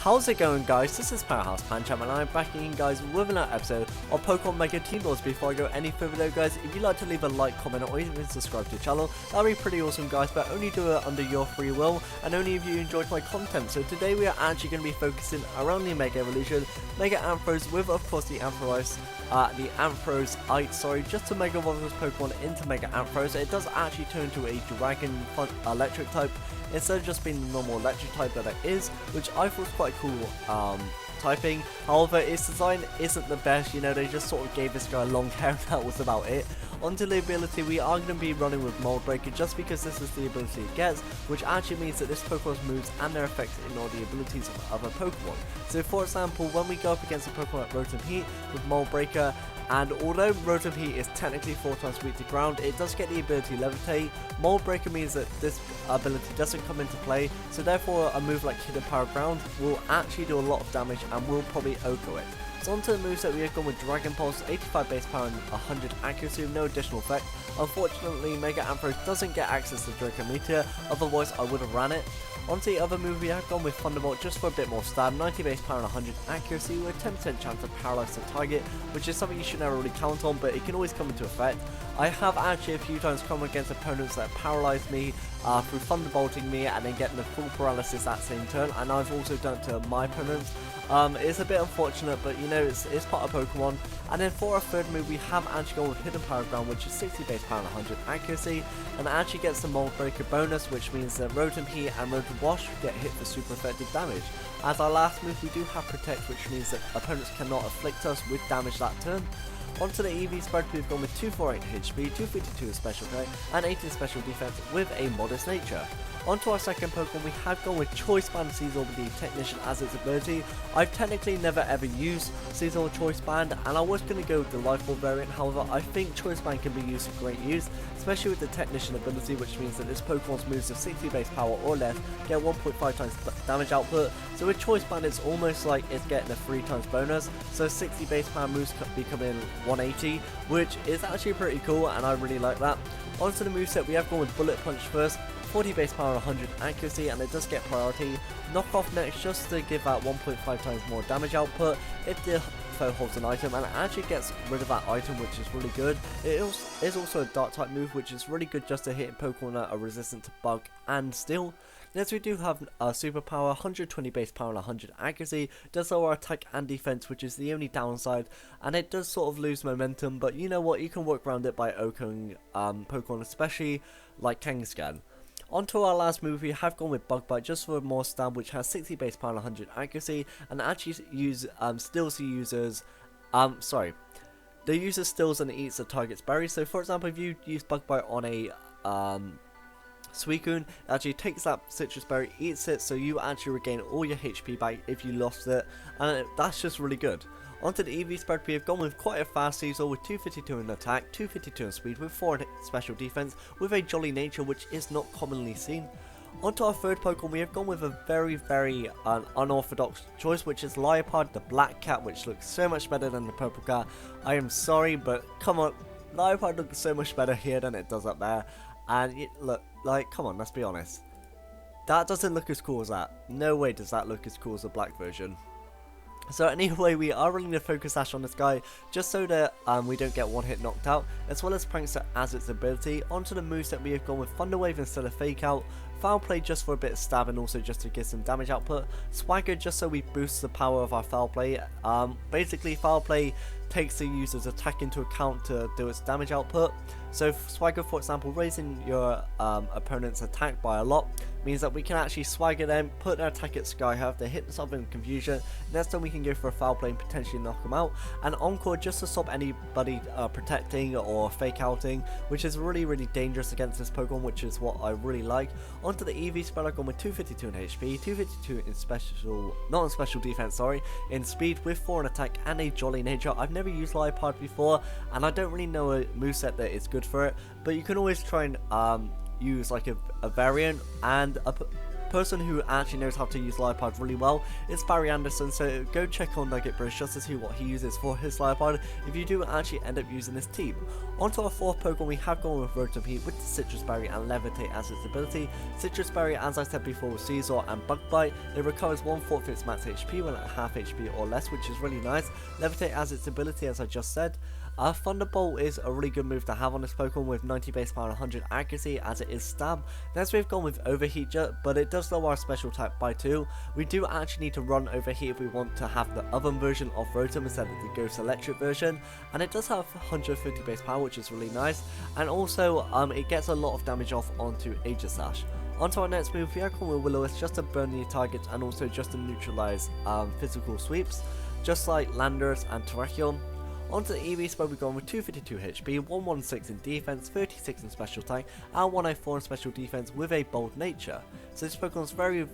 How's it going, guys? This is Powerhouse Pancham and I'm back again, guys, with another episode of Pokemon Mega Team Wars. Before I go any further though, guys, if you'd like to leave a like, comment, or even subscribe to the channel, that'd be pretty awesome, guys, but only do it under your free will and only if you enjoyed my content. So today we are actually going to be focusing around the Mega Evolution, Mega Ampharos, with of course the Ampharos, just to Mega Evolve this Pokemon into Mega Ampharos. It does actually turn to a Dragon Electric type, instead of just being the normal electric type that it is, which I thought was quite cool typing. However, its design isn't the best, you know, they just sort of gave this guy long hair and that was about it. Onto the ability, we are going to be running with Mold Breaker just because this is the ability it gets, which actually means that this Pokemon's moves and their effects ignore the abilities of other Pokemon. So for example, when we go up against a Pokemon like Rotom Heat with Mold Breaker, and although Rotom Heat is technically 4 times weak to ground, it does get the ability Levitate. Mold Breaker means that this ability doesn't come into play, so therefore a move like Hidden Power Ground will actually do a lot of damage and will probably OHKO it. So onto the moves that we have gone with Dragon Pulse, 85 base power and 100 accuracy with no additional effect. Unfortunately, Mega Ampharos doesn't get access to Draco Meteor, otherwise I would have ran it. Onto the other move, we have gone with Thunderbolt just for a bit more stab, 90 base power and 100 accuracy with a 10% chance of paralyze the target, which is something you should never really count on, but it can always come into effect. I have actually a few times come against opponents that paralyze me through Thunderbolting me and then getting the full paralysis that same turn, and I've also done it to my opponents. It's a bit unfortunate, but you know, it's part of Pokemon. And then for our third move, we have actually gone with Hidden Power Ground, which is 60 base power and 100 accuracy, and it actually gets the Mold Breaker bonus, which means that Rotom Heat and Rotom Wash get hit for super effective damage. As our last move, we do have Protect, which means that opponents cannot afflict us with damage that turn. Onto the EV spread, we've gone with 248 HP, 252 in special attack, and 18 special defense with a modest nature. Onto our second Pokemon, we have gone with Choice Band Seasonal with the Technician as its ability. I've technically never ever used Seasonal Choice Band, and I was going to go with the Life Orb variant. However, I think Choice Band can be used for great use, especially with the Technician ability, which means that this Pokemon's moves of 60 base power or less get 1.5 times damage output. So with Choice Band, it's almost like it's getting a 3 times bonus. So 60 base power moves becoming 180, which is actually pretty cool, and I really like that. Onto the moveset, we have gone with Bullet Punch first. 40 base power, 100 accuracy, and it does get priority. Knock Off next, just to give that 1.5 times more damage output if the foe holds an item, and it actually gets rid of that item, which is really good. It is also a Dark type move, which is really good just to hit Pokemon that are resistant to Bug and Steel. Next we do have Superpower, 120 base power and 100 accuracy, does lower attack and defense, which is the only downside, and it does sort of lose momentum, but you know what, you can work around it by OHKOing Pokemon, especially like Kangaskhan. Onto our last move, we have gone with Bug Bite just for more stab, which has 60 base power and 100 accuracy, and actually stills the users, the user stills and eats the target's berries. So for example, if you use Bug Bite on a Suicune, it actually takes that citrus berry, eats it, so you actually regain all your HP back if you lost it, and that's just really good. Onto the EV spread, we have gone with quite a fast Seasonal with 252 in attack, 252 in speed, with 4 in special defense, with a jolly nature which is not commonly seen. Onto our third Pokemon, we have gone with a very unorthodox choice, which is Liepard, the black cat, which looks so much better than the purple cat. I am sorry, but come on, Liepard looks so much better here than it does up there. And look, like, come on, let's be honest. That doesn't look as cool as that. No way does that look as cool as the black version. So anyway, we are running the Focus Sash on this guy, just so that we don't get one hit knocked out, as well as Prankster as its ability. Onto the moveset, we have gone with Thunder Wave instead of Fake Out, Foul Play just for a bit of stab and also just to get some damage output, Swagger just so we boost the power of our Foul Play. Basically, Foul Play takes the user's attack into account to do its damage output. So Swagger, for example, raising your opponent's attack by a lot means that we can actually Swagger them, put their attack at sky high, they hit themselves in confusion, next time we can go for a Foul Play and potentially knock them out, and Encore just to stop anybody protecting or fake outing, which is really dangerous against this Pokemon, which is what I really like. Onto the EV spread, I've gone with 252 in HP, 252 in not in special defense, sorry, in speed with 4 in attack and a jolly nature. I've never used Liepard before, and I don't really know a moveset that is good for it, but you can always try and use like a variant, and person who actually knows how to use Liepard really well is Barry Anderson, so go check on Nugget Bridge just to see what he uses for his Liepard if you do actually end up using this team. Onto our fourth Pokemon, we have gone with Rotom Heat with the Citrus Berry and Levitate as its ability. Citrus Berry, as I said before, with Scizor and Bug Bite, it recovers 1/4 of its max HP when at half HP or less, which is really nice. Levitate as its ability, as I just said. Thunderbolt is a really good move to have on this Pokemon with 90 base power and 100 accuracy as it is stab. Next we've gone with Overheat Jet, but it does lower our special attack by 2. We do actually need to run Overheat if we want to have the other version of Rotom instead of the Ghost Electric version, and it does have 150 base power, which is really nice, and also it gets a lot of damage off onto Aegislash. Onto our next move, we are going with Will-O-Wisp just to burn the targets and also just to neutralize physical sweeps, just like Landorus and Terrakion. Onto the EV Spud, we're going with 252 HP, 116 in defense, 36 in special attack, and 104 in special defense with a bold nature. So this Pokemon's very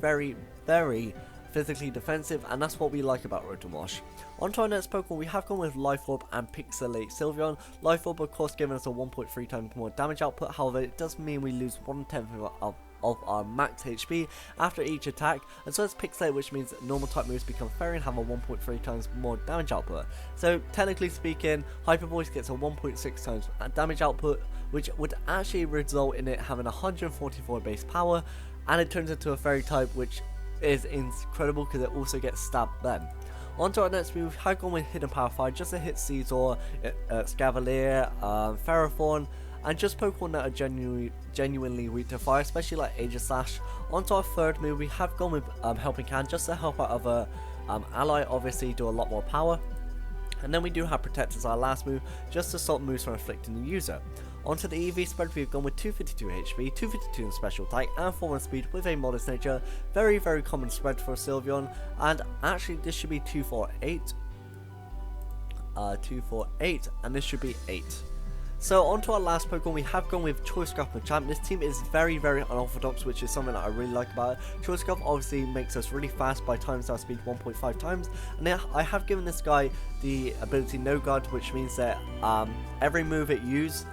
physically defensive, and that's what we like about Rotom Wash. Onto our next Pokemon, we have gone with Life Orb and Pixelate Sylveon. Life Orb, of course, giving us a 1.3 times more damage output, however, it does mean we lose 1/10 of our max HP after each attack, and so does Pixelate, which means that normal type moves become fairy and have a 1.3 times more damage output. So technically speaking, Hyper Voice gets a 1.6 times damage output, which would actually result in it having 144 base power, and it turns into a fairy type, which is incredible because it also gets stabbed then. Onto our next move, we have gone with Hidden Power 5 just to hit Scizor, Scavalier, Ferrothorn, and just Pokemon that are genuinely weak to fire, especially like Aegislash. Onto our third move, we have gone with Helping Hand just to help our other ally obviously do a lot more power. And then we do have Protect as our last move, just to stop moves from afflicting the user. Onto the EV Spread, we've gone with 252 HP, 252 in special attack, and 4 in speed with a modest nature. Very common spread for a Sylveon, and actually this should be 248, and this should be 8. So onto our last Pokemon, we have gone with Choice Scarf Machamp. This team is very unorthodox, which is something that I really like about it. Choice Scarf obviously makes us really fast by times our speed 1.5 times, and I have given this guy the ability No Guard, which means that every move it uses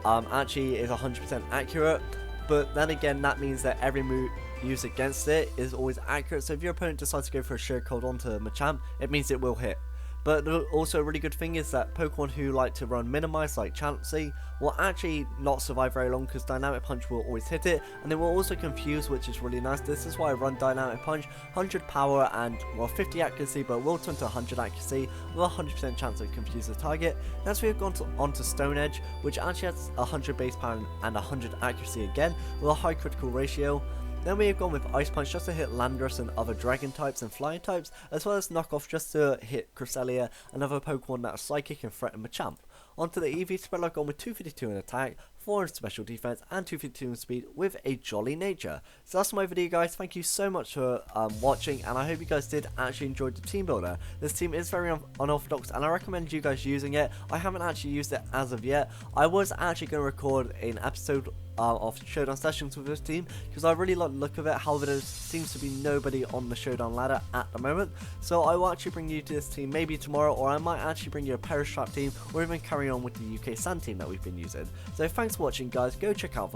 actually is 100% accurate, but then again that means that every move used against it is always accurate. So if your opponent decides to go for a Sheer Cold onto Machamp, it means it will hit. But also a really good thing is that Pokemon who like to run Minimize like Chansey will actually not survive very long because Dynamic Punch will always hit it, and they will also confuse, which is really nice. This is why I run Dynamic Punch, 100 power and well 50 accuracy, but will turn to 100 accuracy with a 100% chance to confuse the target. Next we have gone onto Stone Edge, which actually has 100 base power and 100 accuracy again with a high critical ratio. Then we have gone with Ice Punch just to hit Landorus and other Dragon types and Flying types, as well as Knock Off just to hit Cresselia and other Pokemon that are Psychic and threaten Machamp. Onto the EV Spread, I've gone with 252 in attack, 4 in special defense, and 252 in speed with a jolly nature. So that's my video, guys. Thank you so much for watching, and I hope you guys did actually enjoy the team builder. This team is very unorthodox, and I recommend you guys using it. I haven't actually used it as of yet. I was actually going to record an episode of Showdown sessions with this team because I really like the look of it. However, there seems to be nobody on the Showdown ladder at the moment, so I will actually bring you to this team maybe tomorrow, or I might actually bring you a Peristrap team, or even carry on with the UK Sand team that we've been using. So thanks for watching, guys. Go check out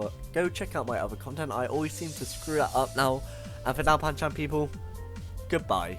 my other content. I always seem to screw that up now, and for now, Pancham people, goodbye.